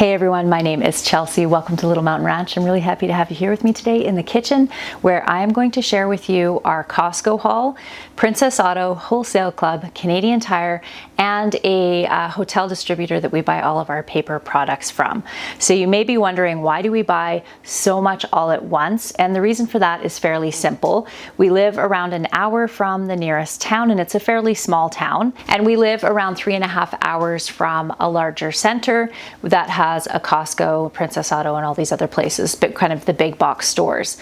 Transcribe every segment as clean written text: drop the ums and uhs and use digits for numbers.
Hey everyone, my name is Chelsea. Welcome to Little Mountain Ranch. I'm really happy to have you here with me today in the kitchen where I am going to share with you our Costco haul, Princess Auto, Wholesale Club, Canadian Tire, and a hotel distributor that we buy all of our paper products from. So you may be wondering, why do we buy so much all at once? And the reason for that is fairly simple. We live around an hour from the nearest town, and it's a fairly small town. And we live around 3.5 hours from a larger center that has a Costco, Princess Auto, and all these other places, but kind of the big box stores.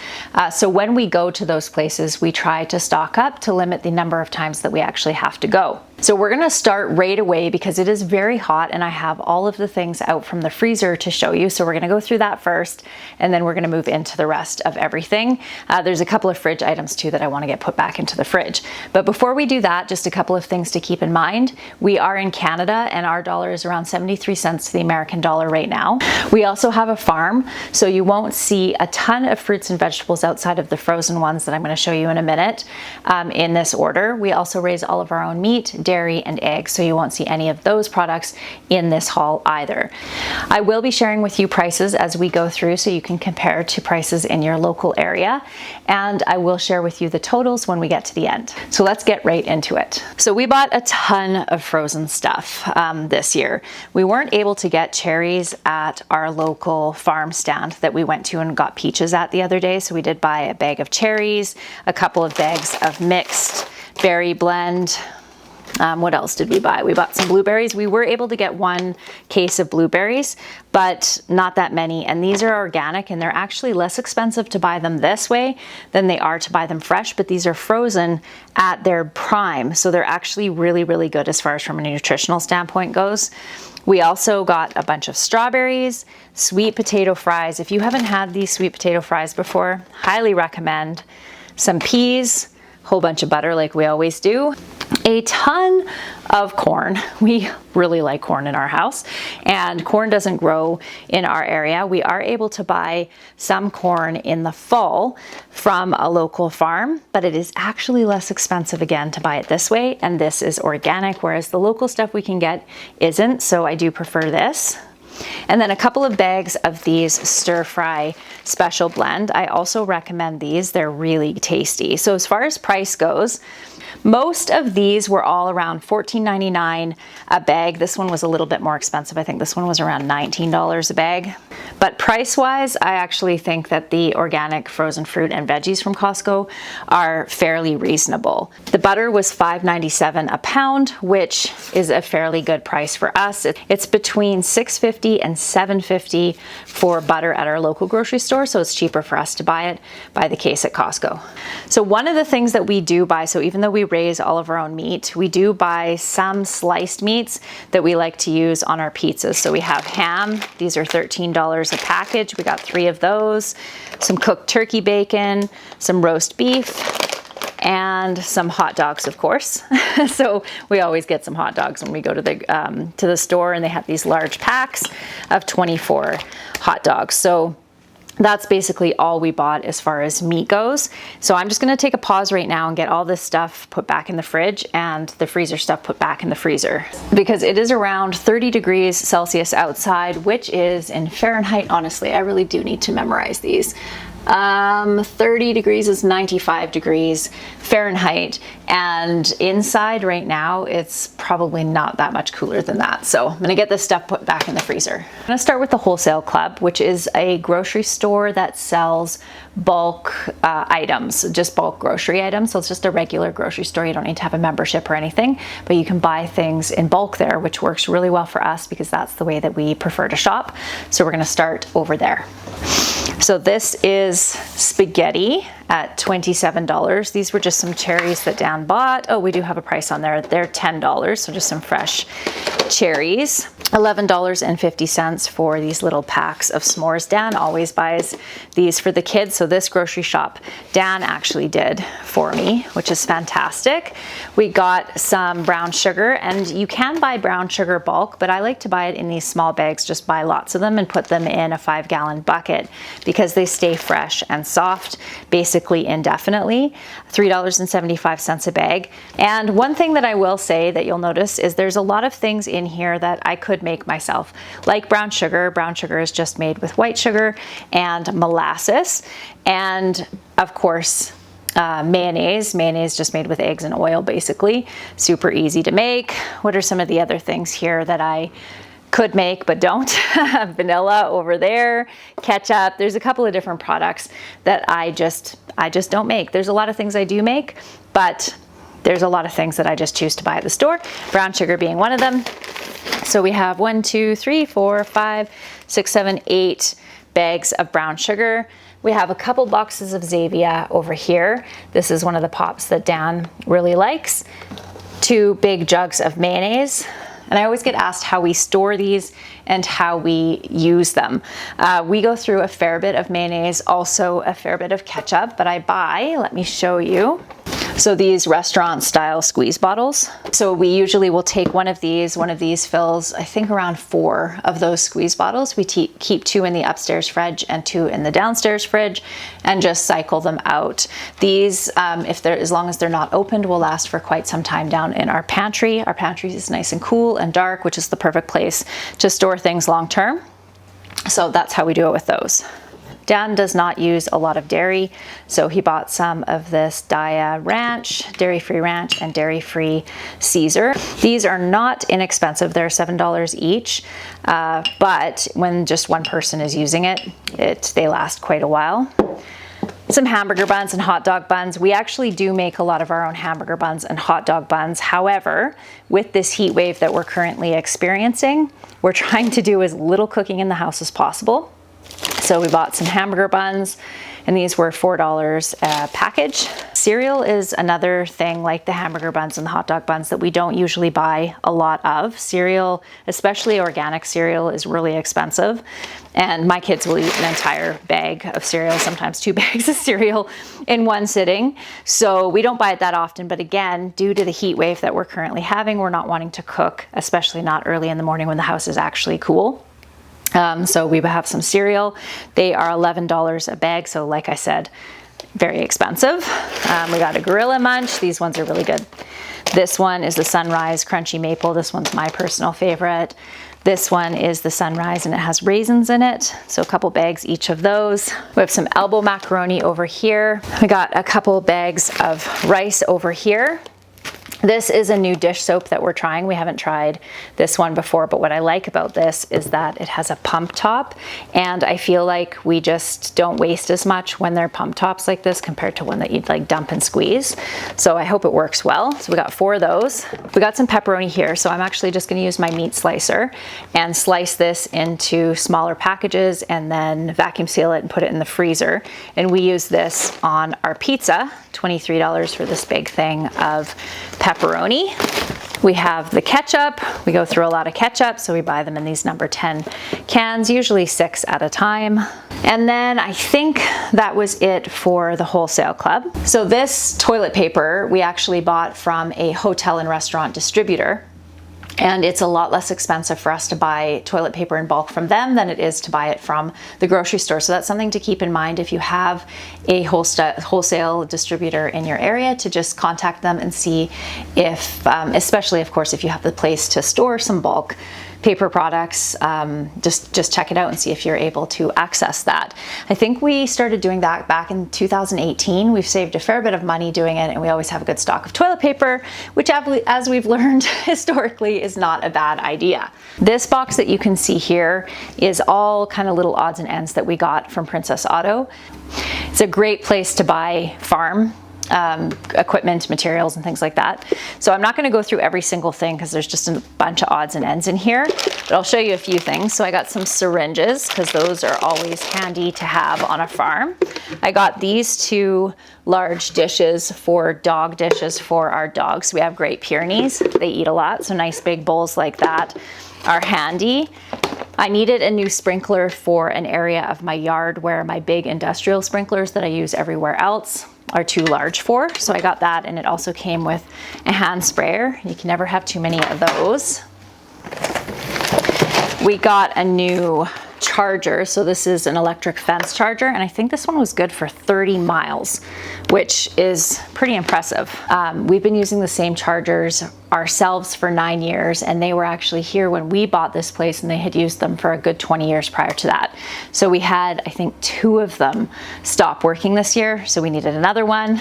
So when we go to those places, we try to stock up to limit the number of times that we actually have to go. So we're gonna start right away because it is very hot and I have all of the things out from the freezer to show you. So we're gonna go through that first, and then we're gonna move into the rest of everything. There's a couple of fridge items too that I wanna get put back into the fridge. But before we do that, just a couple of things to keep in mind. We are in Canada and our dollar is around 73 cents to the American dollar right now. We also have a farm, so you won't see a ton of fruits and vegetables outside of the frozen ones that I'm gonna show you in a minute in this order. We also raise all of our own meat, dairy, and eggs, so you won't see any of those products in this haul either. I will be sharing with you prices as we go through so you can compare to prices in your local area, and I will share with you the totals when we get to the end. So let's get right into it. So we bought a ton of frozen stuff this year. We weren't able to get cherries at our local farm stand that we went to and got peaches at the other day, so we did buy a bag of cherries, a couple of bags of mixed berry blend. What else did we buy? We bought some blueberries. We were able to get one case of blueberries, but not that many. And these are organic and they're actually less expensive to buy them this way than they are to buy them fresh, but these are frozen at their prime. So they're actually really, really good as far as from a nutritional standpoint goes. We also got a bunch of strawberries, sweet potato fries. If you haven't had these sweet potato fries before, highly recommend. Some peas, whole bunch of butter like we always do, a ton of corn. We really like corn in our house, and corn doesn't grow in our area. We are able to buy some corn in the fall from a local farm, but it is actually less expensive again to buy it this way, and this is organic, whereas the local stuff we can get isn't, so I do prefer this. And then a couple of bags of these stir-fry special blend. I also recommend these. They're really tasty. So as far as price goes, most of these were all around $14.99 a bag. This one was a little bit more expensive. I think this one was around $19 a bag. But price-wise, I actually think that the organic frozen fruit and veggies from Costco are fairly reasonable. The butter was $5.97 a pound, which is a fairly good price for us. It's between $6.50 and $7.50 for butter at our local grocery store, so it's cheaper for us to buy it by the case at Costco. So one of the things that we do buy, so even though we raise all of our own meat, we do buy some sliced meats that we like to use on our pizzas. So we have ham. These are $13 a package. We got 3 of those. Some cooked turkey bacon, some roast beef, and some hot dogs, of course. So we always get some hot dogs when we go to the store, and they have these large packs of 24 hot dogs. So that's basically all we bought as far as meat goes. So I'm just gonna take a pause right now and get all this stuff put back in the fridge and the freezer stuff put back in the freezer, because it is around 30 degrees Celsius outside, which is in Fahrenheit. Honestly, I really do need to memorize these. 30 degrees is 95 degrees Fahrenheit, and inside right now it's probably not that much cooler than that. So I'm gonna get this stuff put back in the freezer. I'm gonna start with the Wholesale Club, which is a grocery store that sells bulk items, just bulk grocery items. So it's just a regular grocery store. You don't need to have a membership or anything, but you can buy things in bulk there, which works really well for us because that's the way that we prefer to shop. So we're gonna start over there. So this is spaghetti at $27. These were just some cherries that Dan bought. Oh, we do have a price on there. They're $10, so just some fresh cherries. $11.50 for these little packs of s'mores. Dan always buys these for the kids, so this grocery shop Dan actually did for me, which is fantastic. We got some brown sugar, and you can buy brown sugar bulk, but I like to buy it in these small bags. Just buy lots of them and put them in a 5-gallon bucket because they stay fresh and soft basically indefinitely. $3.75 a bag. And one thing that I will say that you'll notice is there's a lot of things in here that I could make myself, like brown sugar. Brown sugar is just made with white sugar and molasses, and of course mayonnaise just made with eggs and oil, basically. Super easy to make. What are some of the other things here that I could make but don't? Vanilla over there, ketchup. There's a couple of different products that I just don't make. There's a lot of things I do make, but there's a lot of things that I just choose to buy at the store. Brown sugar being one of them. So we have 1, 2, 3, 4, 5, 6, 7, 8 bags of brown sugar. We have a couple boxes of Xavia over here. This is one of the pops that Dan really likes. 2 big jugs of mayonnaise. And I always get asked how we store these and how we use them. We go through a fair bit of mayonnaise, also a fair bit of ketchup, but I buy, let me show you. So these restaurant style squeeze bottles. So we usually will take one of these fills, I think, around 4 of those squeeze bottles. We keep 2 in the upstairs fridge and 2 in the downstairs fridge and just cycle them out. These, as long as they're not opened, will last for quite some time down in our pantry. Our pantry is nice and cool and dark, which is the perfect place to store things long term. So that's how we do it with those. Dan does not use a lot of dairy, so he bought some of this Daiya Ranch, dairy-free ranch, and dairy-free Caesar. These are not inexpensive. They're $7 each, but when just one person is using it, they last quite a while. Some hamburger buns and hot dog buns. We actually do make a lot of our own hamburger buns and hot dog buns. However, with this heat wave that we're currently experiencing, we're trying to do as little cooking in the house as possible. So we bought some hamburger buns, and these were $4 a package. Cereal is another thing like the hamburger buns and the hot dog buns that we don't usually buy a lot of. Cereal, especially organic cereal, is really expensive. And my kids will eat an entire bag of cereal, sometimes 2 bags of cereal in one sitting. So we don't buy it that often. But again, due to the heat wave that we're currently having, we're not wanting to cook, especially not early in the morning when the house is actually cool. So we have some cereal. They are $11 a bag. So like I said, very expensive. We got a Gorilla Munch. These ones are really good. This one is the Sunrise Crunchy Maple. This one's my personal favorite. This one is the Sunrise, and it has raisins in it. So a couple bags each of those. We have some elbow macaroni over here. We got a couple bags of rice over here. This is a new dish soap that we're trying. We haven't tried this one before, but what I like about this is that it has a pump top, and I feel like we just don't waste as much when they're pump tops like this compared to one that you'd like dump and squeeze. So I hope it works well. So we got 4 of those. We got some pepperoni here, so I'm actually just gonna use my meat slicer and slice this into smaller packages and then vacuum seal it and put it in the freezer. And we use this on our pizza, $23 for this big thing of pepperoni. We have the ketchup. We go through a lot of ketchup, so we buy them in these number 10 cans, usually 6 at a time. And then I think that was it for the Wholesale Club. So this toilet paper we actually bought from a hotel and restaurant distributor. And it's a lot less expensive for us to buy toilet paper in bulk from them than it is to buy it from the grocery store. So that's something to keep in mind if you have a wholesale distributor in your area, to just contact them and see if, especially of course, if you have the place to store some bulk paper products, just check it out and see if you're able to access that. I think we started doing that back in 2018. We've saved a fair bit of money doing it, and we always have a good stock of toilet paper, which, as we've learned historically, is not a bad idea. This box that you can see here is all kind of little odds and ends that we got from Princess Auto. It's a great place to buy farm equipment, materials, and things like that. So I'm not going to go through every single thing because there's just a bunch of odds and ends in here, but I'll show you a few things. So I got some syringes because those are always handy to have on a farm. I got these 2 large dishes for dog dishes for our dogs. We have Great Pyrenees. They eat a lot, so nice big bowls like that are handy. I needed a new sprinkler for an area of my yard where my big industrial sprinklers that I use everywhere else are too large for. So I got that, and it also came with a hand sprayer. You can never have too many of those. we got a new charger. So this is an electric fence charger, and I think this one was good for 30 miles, which is pretty impressive. We've been using the same chargers ourselves for 9 years, and they were actually here when we bought this place, and they had used them for a good 20 years prior to that. So we had, I think, 2 of them stop working this year, so we needed another one.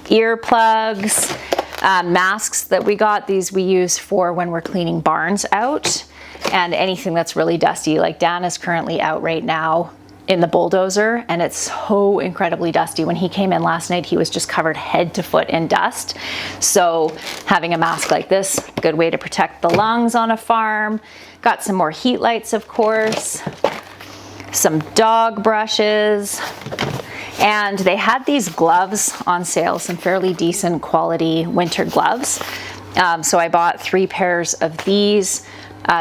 Earplugs, masks that we got. These we use for when we're cleaning barns out, and anything that's really dusty. Like Dan is currently out right now in the bulldozer, and it's so incredibly dusty. When he came in last night, he was just covered head to foot in dust. So having a mask like this, good way to protect the lungs on a farm. Got some more heat lights, of course, some dog brushes, and they had these gloves on sale, some fairly decent quality winter gloves. So I bought 3 pairs of these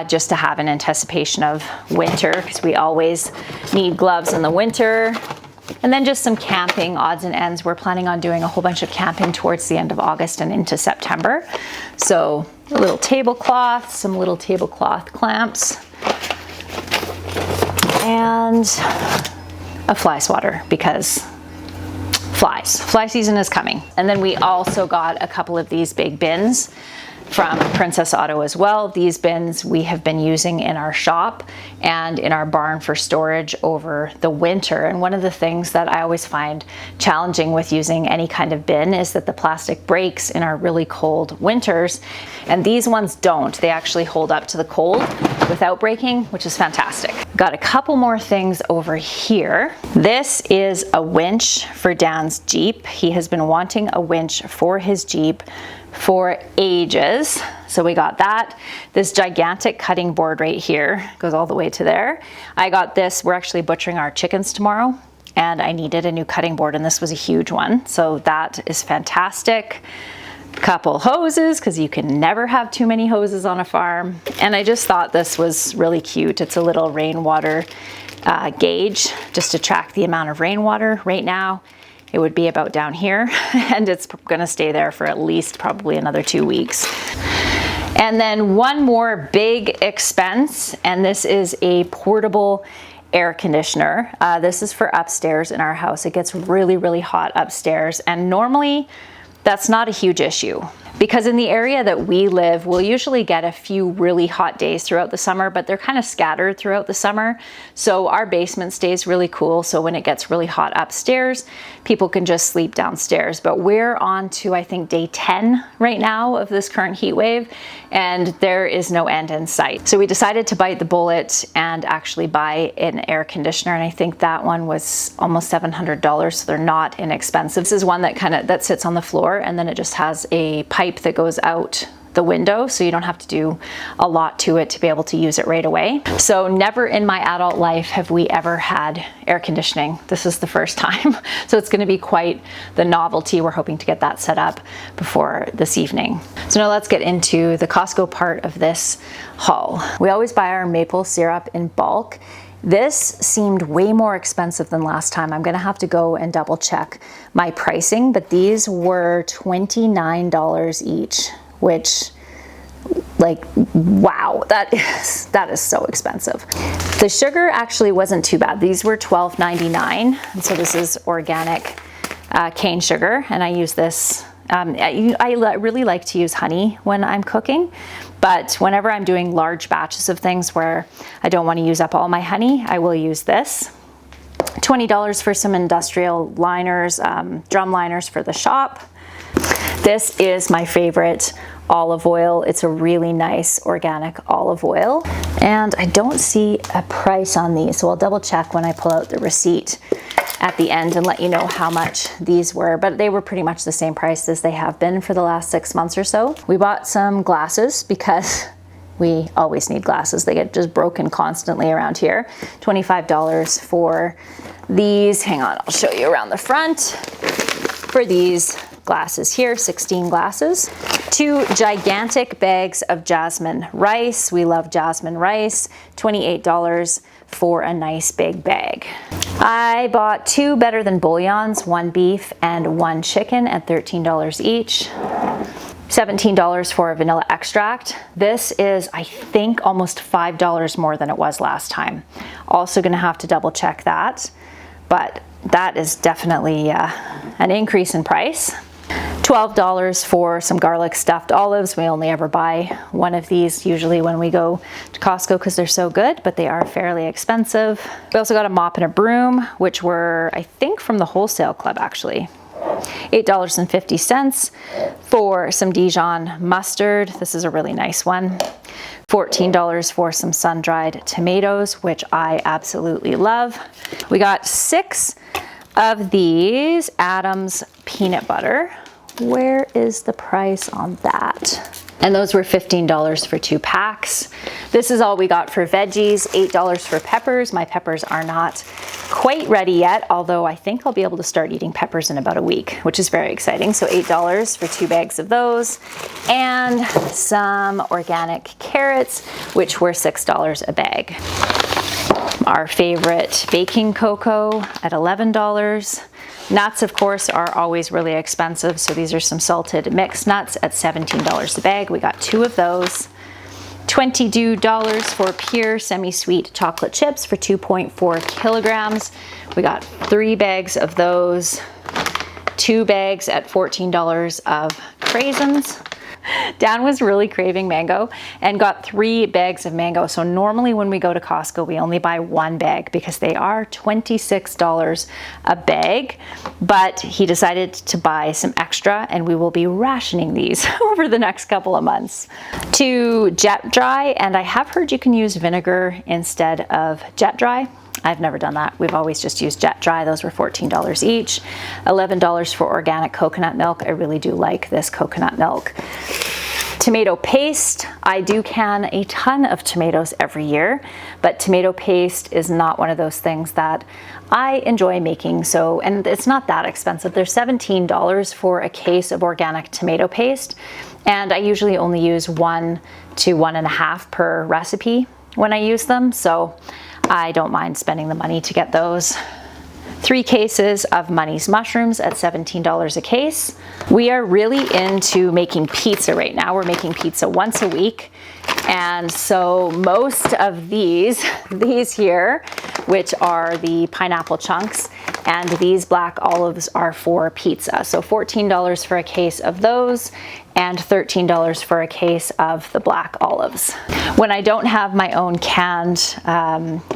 just to have in anticipation of winter, because we always need gloves in the winter. And then just some camping odds and ends. We're planning on doing a whole bunch of camping towards the end of August and into September. So a little tablecloth, some little tablecloth clamps, and a fly swatter, because fly season is coming. And then we also got a couple of these big bins from Princess Auto as well. These bins we have been using in our shop and in our barn for storage over the winter. And one of the things that I always find challenging with using any kind of bin is that the plastic breaks in our really cold winters, and these ones don't. They actually hold up to the cold without breaking, which is fantastic. Got a couple more things over here. This is a winch for Dan's Jeep. He has been wanting a winch for his Jeep for ages. So we got that. This gigantic cutting board right here goes all the way to there. I got this. We're actually butchering our chickens tomorrow, and I needed a new cutting board, and this was a huge one. So that is fantastic. Couple hoses, because you can never have too many hoses on a farm. And I just thought this was really cute. It's a little rainwater gauge just to track the amount of rainwater. Right now it would be about down here, and it's gonna stay there for at least probably another 2 weeks. And then one more big expense, and this is a portable air conditioner. This is for upstairs in our house. It gets really, really hot upstairs, and normally that's not a huge issue, because in the area that we live, we'll usually get a few really hot days throughout the summer, but they're kind of scattered throughout the summer. So our basement stays really cool. So when it gets really hot upstairs, people can just sleep downstairs. But we're on to, I think, day 10 right now of this current heat wave, and there is no end in sight. So we decided to bite the bullet and actually buy an air conditioner. And I think that one was almost $700. So they're not inexpensive. This is one that sits on the floor, and then it just has a pipe that goes out the window, so you don't have to do a lot to it to be able to use it right away. So never in my adult life have we ever had air conditioning. This is the first time. So it's going to be quite the novelty. We're hoping to get that set up before this evening. So now let's get into the Costco part of this haul. We always buy our maple syrup in bulk. This seemed way more expensive than last time. I'm gonna have to go and double check my pricing, but these were $29 each, which, like, wow, that is so expensive. The sugar actually wasn't too bad. These were $12.99, and so this is organic cane sugar, and I use this. I really like to use honey when I'm cooking, but whenever I'm doing large batches of things where I don't want to use up all my honey, I will use this. $20 for some industrial liners, drum liners for the shop. This is my favorite olive oil. It's a really nice organic olive oil, and I don't see a price on these, so I'll double check when I pull out the receipt at the end and let you know how much these were, but they were pretty much the same price as they have been for the last 6 months or so. We bought some glasses because we always need glasses. They get just broken constantly around here. $25 for these. Hang on, I'll show you around the front. For these glasses here, 16 glasses. 2 gigantic bags of jasmine rice. We love jasmine rice. $28 for a nice big bag. I bought 2 Better Than Bouillons, 1 beef and 1 chicken at $13 each. $17 for a vanilla extract. This is, I think, almost $5 more than it was last time. Also gonna have to double check that, but that is definitely an increase in price. $12 for some garlic stuffed olives. We only ever buy one of these usually when we go to Costco because they're so good, but they are fairly expensive. We also got a mop and a broom, which were, I think, from the Wholesale Club actually. $8.50 for some Dijon mustard. This is a really nice one. $14 for some sun-dried tomatoes, which I absolutely love. We got 6 of these Adams peanut butter. Where is the price on that? And those were $15 for 2 packs. This is all we got for veggies. $8 for peppers. My peppers are not quite ready yet, although I think I'll be able to start eating peppers in about a week, which is very exciting. So $8 for 2 bags of those. And some organic carrots, which were $6 a bag. Our favorite baking cocoa at $11. Nuts, of course, are always really expensive. So these are some salted mixed nuts at $17 a bag. We got 2 of those. $22 for pure semi-sweet chocolate chips for 2.4 kilograms. We got 3 bags of those. 2 bags at $14 of craisins. Dan was really craving mango and got 3 bags of mango. So normally when we go to Costco, we only buy 1 bag because they are $26 a bag. But he decided to buy some extra and we will be rationing these over the next couple of months. To jet dry, and I have heard you can use vinegar instead of jet dry. I've never done that. We've always just used jet dry. Those were $14 each. $11 for organic coconut milk. I really do like this coconut milk. Tomato paste. I do can a ton of tomatoes every year, but tomato paste is not one of those things that I enjoy making. So, and it's not that expensive. They're $17 for a case of organic tomato paste. And I usually only use 1 to 1.5 per recipe when I use them. So I don't mind spending the money to get those. 3 cases of Money's mushrooms at $17 a case. We are really into making pizza right now. We're making pizza once a week. And so most of these here, which are the pineapple chunks, and these black olives are for pizza. So $14 for a case of those and $13 for a case of the black olives. When I don't have my own canned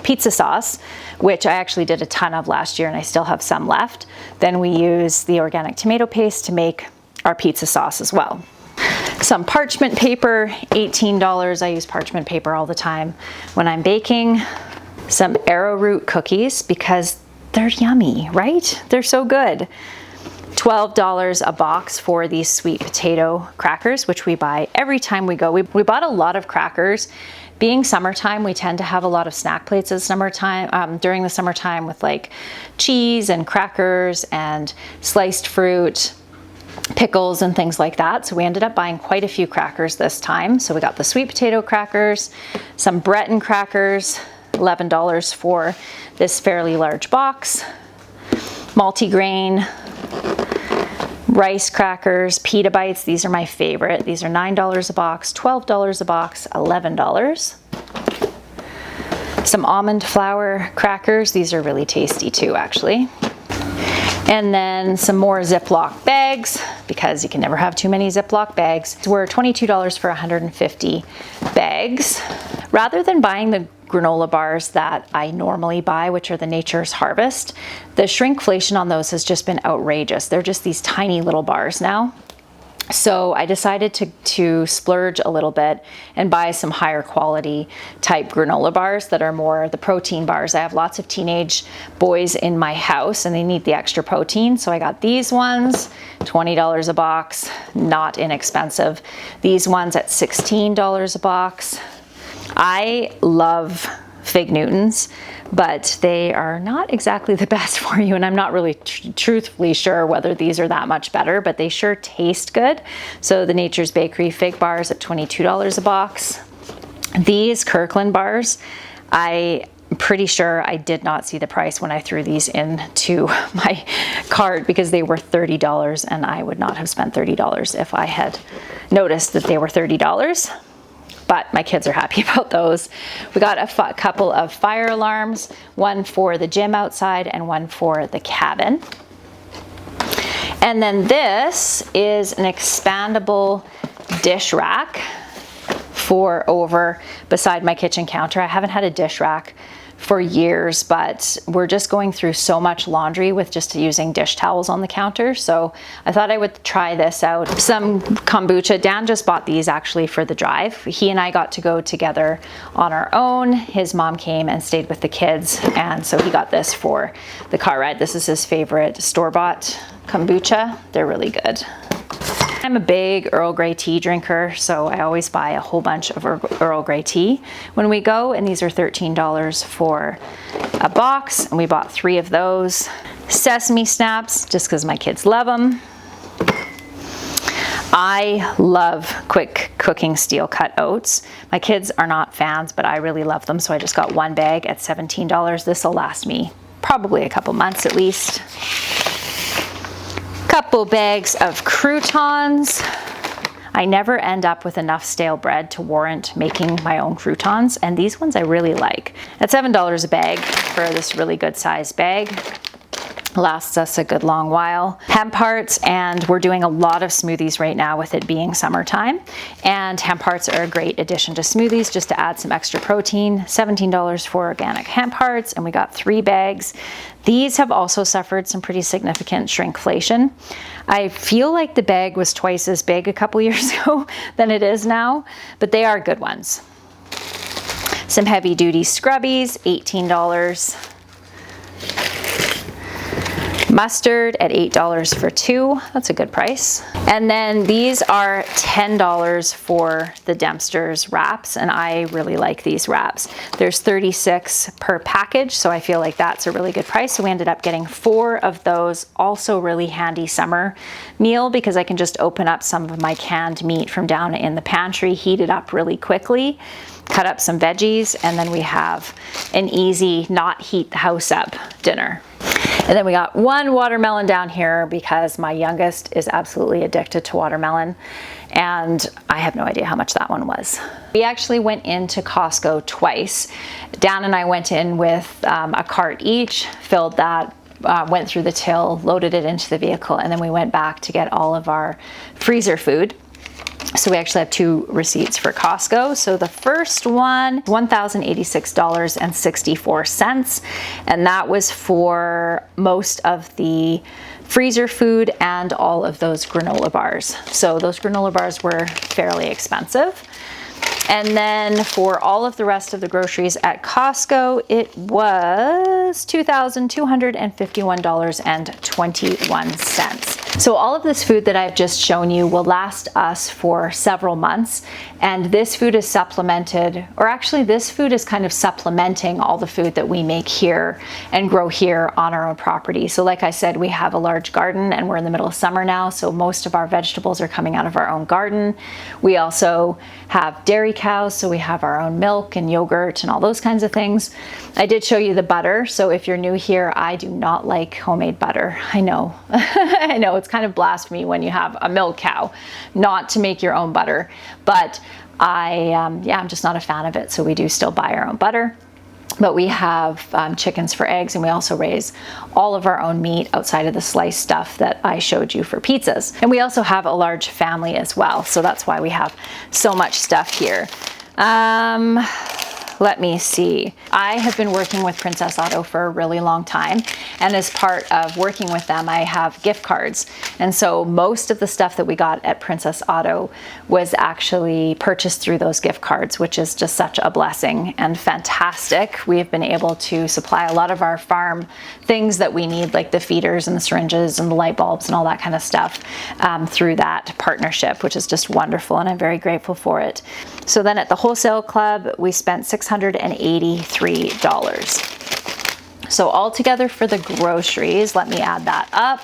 pizza sauce, which I actually did a ton of last year and I still have some left, then we use the organic tomato paste to make our pizza sauce as well. Some parchment paper, $18. I use parchment paper all the time when I'm baking. Some arrowroot cookies because they're yummy, right? They're so good. $12 a box for these sweet potato crackers, which we buy every time we go. We bought a lot of crackers. Being summertime, we tend to have a lot of snack plates at summertime, during the summertime with like cheese and crackers and sliced fruit, pickles and things like that. So we ended up buying quite a few crackers this time. So we got the sweet potato crackers, some Breton crackers, $11 for this fairly large box, multigrain, rice crackers, pita bites. These are my favorite. These are $9 a box, $12 a box, $11. Some almond flour crackers. These are really tasty too, actually. And then some more Ziploc bags, because you can never have too many Ziploc bags. We're $22 for 150 bags. Rather than buying the granola bars that I normally buy, which are the Nature's Harvest, the shrinkflation on those has just been outrageous. They're just these tiny little bars now. So I decided to splurge a little bit and buy some higher quality type granola bars that are more the protein bars. I have lots of teenage boys in my house and they need the extra protein. So I got these ones, $20 a box, not inexpensive. These ones at $16 a box. I love Fig Newtons, but they are not exactly the best for you, and I'm not really truthfully sure whether these are that much better, but they sure taste good. So the Nature's Bakery fig bars at $22 a box. These Kirkland bars, I I'm pretty sure I did not see the price when I threw these into my cart because they were $30, and I would not have spent $30 if I had noticed that they were $30. But my kids are happy about those. We got a couple of fire alarms, one for the gym outside and one for the cabin. And then this is an expandable dish rack for over beside my kitchen counter. I haven't had a dish rack for years, but we're just going through so much laundry with just using dish towels on the counter. So I thought I would try this out. Some kombucha. Dan just bought these actually for the drive. He and I got to go together on our own. His mom came and stayed with the kids, and so he got this for the car ride. This is his favorite store-bought kombucha. They're really good. I'm a big Earl Grey tea drinker, so I always buy a whole bunch of Earl Grey tea when we go, and these are $13 for a box, and we bought 3 of those. Sesame snaps, just because my kids love them. I love quick cooking steel cut oats. My kids are not fans, but I really love them, so I just got 1 bag at $17. This will last me probably a couple months at least. Couple bags of croutons. I never end up with enough stale bread to warrant making my own croutons, and these ones I really like. At $7 a bag for this really good sized bag. Lasts us a good long while. Hemp hearts, and we're doing a lot of smoothies right now with it being summertime, and hemp hearts are a great addition to smoothies just to add some extra protein. $17 for organic hemp hearts, and we got 3 bags. These have also suffered some pretty significant shrinkflation. I feel like the bag was twice as big a couple years ago than it is now, but they are good ones. Some heavy duty scrubbies, $18. Mustard at $8 for 2. That's a good price. And then these are $10 for the Dempster's wraps, and I really like these wraps. There's 36 per package, so I feel like that's a really good price. So we ended up getting 4 of those. Also really handy summer meal because I can just open up some of my canned meat from down in the pantry, heat it up really quickly, cut up some veggies, and then we have an easy not heat the house up dinner. And then we got 1 watermelon down here because my youngest is absolutely addicted to watermelon, and I have no idea how much that one was. We actually went into Costco twice. Dan and I went in with a cart each, filled that, went through the till, loaded it into the vehicle, and then we went back to get all of our freezer food. So we actually have 2 receipts for Costco. So the first one, $1,086.64, and that was for most of the freezer food and all of those granola bars. So those granola bars were fairly expensive. And then for all of the rest of the groceries at Costco, it was $2,251.21. So all of this food that I've just shown you will last us for several months. And this food is supplemented, or actually this food is kind of supplementing all the food that we make here and grow here on our own property. So like I said, we have a large garden and we're in the middle of summer now. So most of our vegetables are coming out of our own garden. We also have dairy cows, so we have our own milk and yogurt and all those kinds of things. I did show you the butter, so if you're new here, I do not like homemade butter. I know, I know it's kind of blasphemy when you have a milk cow not to make your own butter, but I'm just not a fan of it, so we do still buy our own butter. But we have chickens for eggs, and we also raise all of our own meat outside of the sliced stuff that I showed you for pizzas. And we also have a large family as well, so that's why we have so much stuff here. Let me see. I have been working with Princess Auto for a really long time, and as part of working with them, I have gift cards. And so most of the stuff that we got at Princess Auto was actually purchased through those gift cards, which is just such a blessing and fantastic. We have been able to supply a lot of our farm things that we need, like the feeders and the syringes and the light bulbs and all that kind of stuff, through that partnership, which is just wonderful, and I'm very grateful for it. So then at the Wholesale Club, we spent $683. So altogether for the groceries, let me add that up.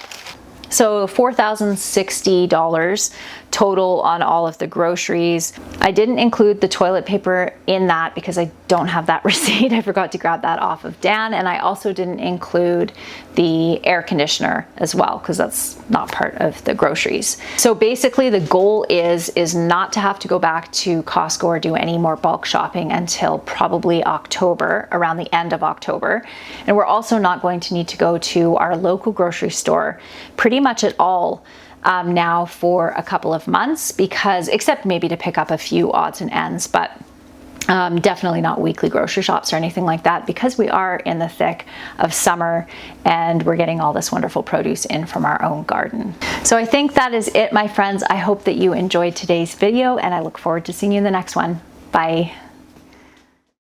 So $4,060 total on all of the groceries. I didn't include the toilet paper in that because I don't have that receipt. I forgot to grab that off of Dan, and I also didn't include the air conditioner as well because that's not part of the groceries. So basically the goal is not to have to go back to Costco or do any more bulk shopping until probably October, around the end of October. And we're also not going to need to go to our local grocery store pretty much at all now for a couple of months, because except maybe to pick up a few odds and ends, but definitely not weekly grocery shops or anything like that, because we are in the thick of summer and we're getting all this wonderful produce in from our own garden. So I think that is it, my friends. I hope that you enjoyed today's video, and I look forward to seeing you in the next one. Bye.